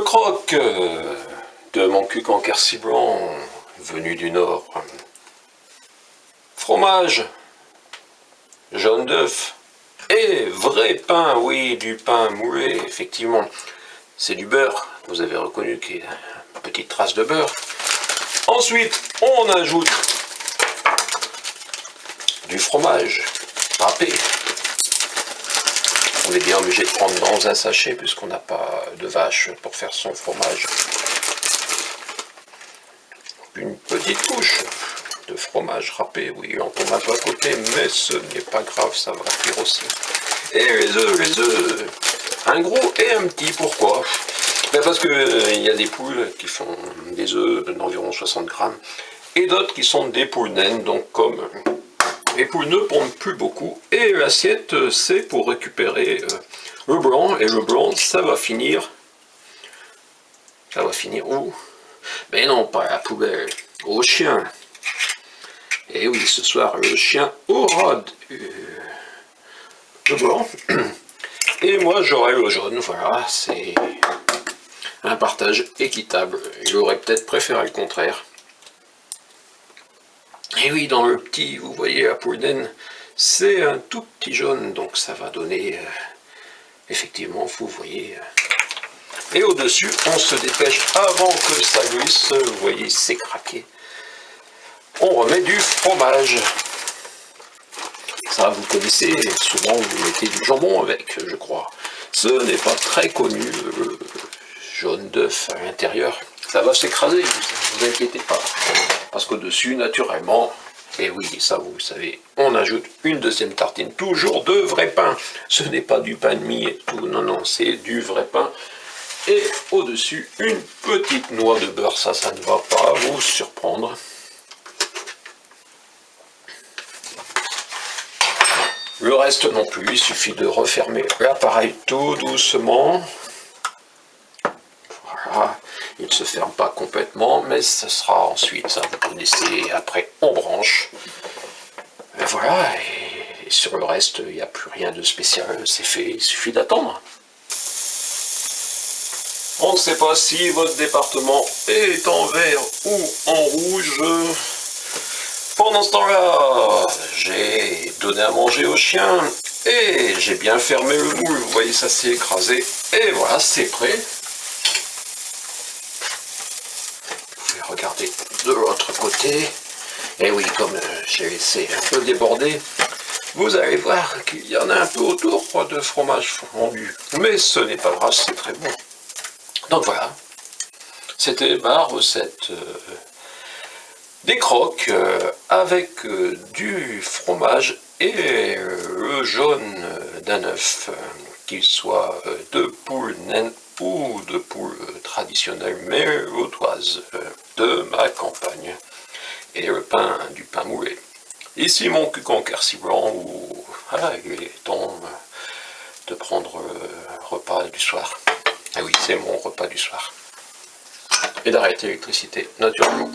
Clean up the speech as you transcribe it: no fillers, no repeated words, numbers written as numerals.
croque de mon cuc en quercy blanc, venu du Nord. Fromage, jaune d'œuf et vrai pain, oui, du pain moulé, effectivement. C'est du beurre, vous avez reconnu qu'il y a une petite trace de beurre. Ensuite, on ajoute du fromage râpé. On est bien obligé de prendre dans un sachet puisqu'on n'a pas de vache pour faire son fromage. Une petite touche de fromage râpé, oui, on tombe un peu à côté, mais ce n'est pas grave, ça va cuire aussi. Et les œufs, un gros et un petit, pourquoi? Ben parce qu'il y a des poules qui font des œufs d'environ 60 grammes, et d'autres qui sont des poules naines, donc comme les poules ne pondent plus beaucoup, et l'assiette c'est pour récupérer le blanc, et le blanc ça va finir où? Mais non, pas à la poubelle, au chien. Et oui, ce soir le chien aura le blanc, et moi j'aurai le jaune, voilà, c'est un partage équitable. Il aurait peut-être préféré le contraire. Et oui, dans le petit, vous voyez la poule naine, c'est un tout petit jaune, donc ça va donner, effectivement, vous voyez. Et au-dessus, on se dépêche avant que ça glisse, vous voyez, c'est craqué. On remet du fromage. Ça, vous connaissez, souvent vous mettez du jambon avec, je crois. Ce n'est pas très connu, le jaune d'œuf à l'intérieur. Ça va s'écraser, ne vous inquiétez pas. Parce qu'au-dessus, naturellement, et oui, ça vous savez, on ajoute une deuxième tartine, toujours de vrai pain. Ce n'est pas du pain de mie et tout, non, non, c'est du vrai pain. Et au-dessus, une petite noix de beurre, ça ne va pas vous surprendre. Le reste non plus, il suffit de refermer l'appareil tout doucement. Voilà, il ne se ferme pas complètement, mais ce sera ensuite, ça vous connaissez, après on branche. Et voilà, et sur le reste, il n'y a plus rien de spécial, c'est fait, il suffit d'attendre. On ne sait pas si votre département est en vert ou en rouge. Pendant ce temps-là, j'ai donné à manger au chien et j'ai bien fermé le moule. Vous voyez, ça s'est écrasé. Et voilà, c'est prêt. Vous pouvez regarder de l'autre côté. Et oui, comme j'ai laissé un peu déborder, vous allez voir qu'il y en a un peu autour de fromage fondu. Mais ce n'est pas grave, c'est très bon. Donc voilà, c'était ma recette des croques avec du fromage et le jaune d'un œuf, qu'il soit de poule naine ou de poule traditionnelle mélotoise de ma campagne, et le pain, du pain moulé. Ici mon cuc en quercy blanc, où voilà, il est temps de prendre le repas du soir. Ah oui, c'est mon repas du soir. Et d'arrêter l'électricité, naturellement.